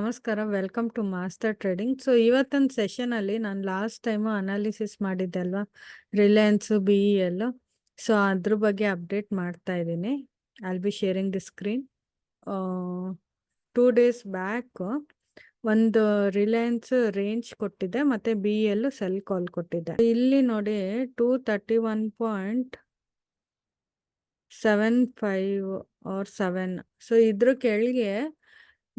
ನಮಸ್ಕಾರ, welcome to master trading. So ಇವತ್ತಿನ ಸೆಷನಲ್ಲಿ ನಾನು ಲಾಸ್ಟ್ ಟೈಮು ಅನಾಲಿಸಿಸ್ ಮಾಡಿದ್ದೆ ಅಲ್ವಾ, Reliance B E L. So ಅದ್ರ ಬಗ್ಗೆ ಅಪ್ಡೇಟ್ ಮಾಡ್ತಾ ಇದ್ದೀನಿ. I will be sharing the screen. 2 days back ಒಂದು ರಿಲಯನ್ಸ್ ರೇಂಜ್ ಕೊಟ್ಟಿದೆ ಮತ್ತು B E L sell call ಕೊಟ್ಟಿದೆ. ಇಲ್ಲಿ ನೋಡಿ 231.75 or 7. ಸೊ ಇದ್ರ ಕೆಳಗೆ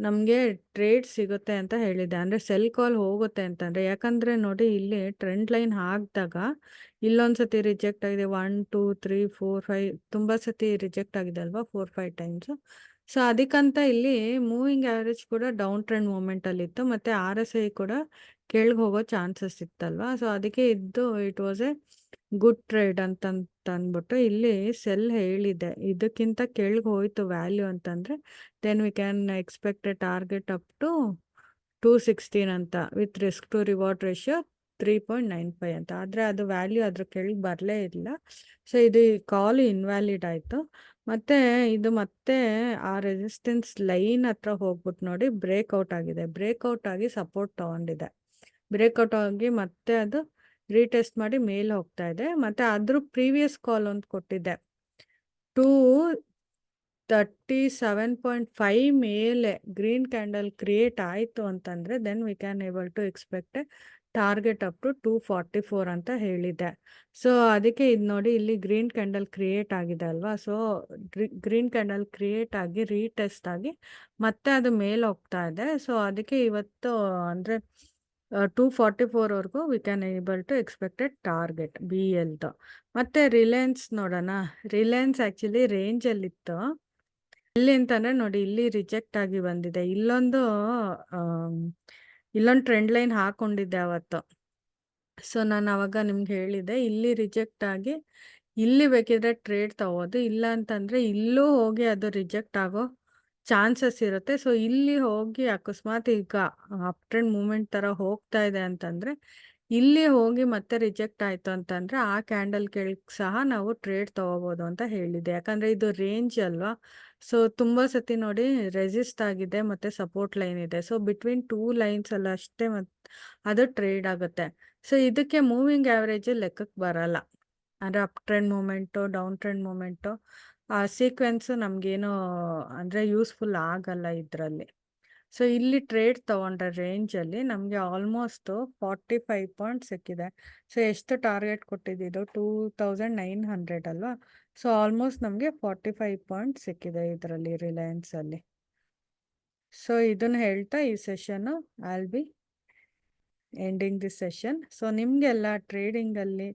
ನಮಗೆ ಟ್ರೇಡ್ ಸಿಗುತ್ತೆ ಅಂತ ಹೇಳಿದೆ, ಅಂದರೆ ಸೆಲ್ ಕಾಲ್ ಹೋಗುತ್ತೆ ಅಂತಂದರೆ. ಯಾಕಂದರೆ ನೋಡಿ, ಇಲ್ಲಿ ಟ್ರೆಂಡ್ ಲೈನ್ ಹಾಕಿದಾಗ ಇಲ್ಲೊಂದು ಸತಿ ರಿಜೆಕ್ಟ್ ಆಗಿದೆ, 1 2 3 4 5 ತುಂಬ ಸತಿ ರಿಜೆಕ್ಟ್ ಆಗಿದೆ ಅಲ್ವಾ, 4-5 ಟೈಮ್ಸು. ಸೊ ಅದಕ್ಕಂತ ಇಲ್ಲಿ ಮೂವಿಂಗ್ ಆ್ಯಾವ್ರೇಜ್ ಕೂಡ ಡೌನ್ ಟ್ರೆಂಡ್ ಮೂಮೆಂಟಲ್ಲಿತ್ತು, ಮತ್ತು ಆರ್ ಎಸ್ ಐ ಕೂಡ ಕೆಳಗೆ ಹೋಗೋ ಚಾನ್ಸಸ್ ಇತ್ತಲ್ವಾ. ಸೊ ಅದಕ್ಕೆ it was a good trade ಅಂದ್ಬಿಟ್ಟು ಇಲ್ಲಿ ಸೆಲ್ ಹೇಳಿದೆ. ಇದಕ್ಕಿಂತ ಕೆಳಗೆ ಹೋಯ್ತು ವ್ಯಾಲ್ಯೂ ಅಂತಂದರೆ then we can expect a target up to 216 ಅಂತ, with risk to reward ratio 3.95 ಅಂತ. ಆದರೆ ಅದು ವ್ಯಾಲ್ಯೂ ಅದ್ರ ಕೆಳಗೆ ಬರಲೇ ಇಲ್ಲ. ಸೊ ಇದು ಕಾಲ್ ಇನ್ವ್ಯಾಲಿಡ್ ಆಯಿತು. ಮತ್ತು ಇದು ಮತ್ತೆ ಆ ರೆಸಿಸ್ಟೆನ್ಸ್ ಲೈನ್ ಹತ್ರ ಹೋಗ್ಬಿಟ್ಟು ನೋಡಿ ಬ್ರೇಕ್ಔಟ್ ಆಗಿದೆ. ಬ್ರೇಕ್ಔಟ್ ಆಗಿ ಸಪೋರ್ಟ್ ತೊಗೊಂಡಿದೆ. ಬ್ರೇಕ್ಔಟ್ ಆಗಿ ಮತ್ತೆ ಅದು ರೀಟೆಸ್ಟ್ ಮಾಡಿ ಮೇಲೆ ಹೋಗ್ತಾ ಇದೆ. ಮತ್ತು ಅದ್ರ ಪ್ರೀವಿಯಸ್ ಕಾಲ್ ಒಂದು ಕೊಟ್ಟಿದ್ದೆ 237.5 ಮೇಲೆ ಗ್ರೀನ್ ಕ್ಯಾಂಡಲ್ ಕ್ರಿಯೇಟ್ ಆಯಿತು ಅಂತಂದರೆ then we can able to expect target up to 244 ಅಂತ ಹೇಳಿದೆ. ಸೊ ಅದಕ್ಕೆ ಇದು ನೋಡಿ, ಇಲ್ಲಿ ಗ್ರೀನ್ ಕ್ಯಾಂಡಲ್ ಕ್ರಿಯೇಟ್ ಆಗಿದೆ ಅಲ್ವಾ. ಸೊ ಗ್ರೀನ್ ಕ್ಯಾಂಡಲ್ ಕ್ರಿಯೇಟ್ ಆಗಿ ರೀಟೆಸ್ಟ್ ಆಗಿ ಮತ್ತೆ ಅದು ಮೇಲೆ ಹೋಗ್ತಾ ಇದೆ. ಸೊ ಅದಕ್ಕೆ ಇವತ್ತು ಅಂದರೆ 244ವರೆಗೂ we can able to expected target be ಎಲ್ದು. ಮತ್ತು ರಿಲಯನ್ಸ್ ನೋಡೋಣ. ರಿಲಯನ್ಸ್ ಆ್ಯಕ್ಚುಲಿ ರೇಂಜಲ್ಲಿತ್ತು. ಇಲ್ಲಿ ಅಂತಂದರೆ ನೋಡಿ, ಇಲ್ಲಿ ರಿಜೆಕ್ಟ್ ಆಗಿ ಬಂದಿದೆ. ಇಲ್ಲೊಂದು ಟ್ರೆಂಡ್ ಲೈನ್ ಹಾಕ್ಕೊಂಡಿದ್ದೆ ಅವತ್ತು. ಸೊ ನಾನು ಆವಾಗ ನಿಮ್ಗೆ ಹೇಳಿದೆ, ಇಲ್ಲಿ ರಿಜೆಕ್ಟ್ ಆಗಿ ಇಲ್ಲಿ ಬೇಕಿದ್ರೆ ಟ್ರೇಡ್ ತಗೋದು, ಇಲ್ಲ ಅಂತಂದರೆ ಇಲ್ಲೂ ಹೋಗಿ ಅದು ರಿಜೆಕ್ಟ್ ಆಗೋ ಚಾನ್ಸಸ್ ಇರುತ್ತೆ. ಸೊ ಇಲ್ಲಿ ಹೋಗಿ ಅಕಸ್ಮಾತ್ ಈಗ ಅಪ್ ಟ್ರೆಂಡ್ ಮೂಮೆಂಟ್ ಥರ ಹೋಗ್ತಾ ಇದೆ ಅಂತಂದರೆ ಇಲ್ಲಿ ಹೋಗಿ ಮತ್ತೆ ರಿಜೆಕ್ಟ್ ಆಯಿತು ಅಂತಂದರೆ ಆ ಕ್ಯಾಂಡಲ್ ಕೆಳಗೆ ಸಹ ನಾವು ಟ್ರೇಡ್ ತೊಗೋಬೋದು ಅಂತ ಹೇಳಿದೆ. ಯಾಕಂದರೆ ಇದು ರೇಂಜ್ ಅಲ್ವಾ. ಸೊ ತುಂಬ ಸತಿ ನೋಡಿ ರೆಸಿಸ್ಟ್ ಆಗಿದೆ ಮತ್ತು ಸಪೋರ್ಟ್ ಲೈನ್ ಇದೆ. ಸೊ ಬಿಟ್ವೀನ್ 2 ಲೈನ್ಸ್ ಅಲ್ಲ ಅಷ್ಟೇ ಅದು ಟ್ರೇಡ್ ಆಗುತ್ತೆ. ಸೊ ಇದಕ್ಕೆ ಮೂವಿಂಗ್ ಆ್ಯಾವ್ರೇಜ್ ಲೆಕ್ಕಕ್ಕೆ ಬರಲ್ಲ. ಅಂದರೆ up trend moment, down trend moment, ಆ ಸೀಕ್ವೆನ್ಸು ನಮಗೇನೋ ಅಂದರೆ ಯೂಸ್ಫುಲ್ ಆಗಲ್ಲ ಇದರಲ್ಲಿ. ಸೊ ಇಲ್ಲಿ ಟ್ರೇಡ್ ತೊಗೊಂಡ್ರೆ ರೇಂಜಲ್ಲಿ ನಮಗೆ ಆಲ್ಮೋಸ್ಟು 45 ಪಾಯಿಂಟ್ ಸಿಕ್ಕಿದೆ. ಸೊ ಎಷ್ಟು ಟಾರ್ಗೆಟ್ ಕೊಟ್ಟಿದ್ದು 2900 ಅಲ್ವಾ. ಸೊ ಆಲ್ಮೋಸ್ಟ್ ನಮಗೆ 45 ಪಾಯಿಂಟ್ ಸಿಕ್ಕಿದೆ ಇದರಲ್ಲಿ ರಿಲಯನ್ಸಲ್ಲಿ. ಸೊ ಇದನ್ನು ಹೇಳ್ತಾ ಈ ಸೆಷನ್ನು I will be ending this session. So ನಿಮಗೆಲ್ಲ ಟ್ರೇಡಿಂಗಲ್ಲಿ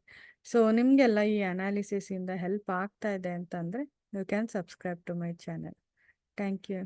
ನಿಮಗೆಲ್ಲ ಈ ಅನಾಲಿಸಿಸಿಂದ ಹೆಲ್ಪ್ ಆಗ್ತಾ ಇದೆ ಅಂತಂದರೆ you can subscribe to my channel. Thank you.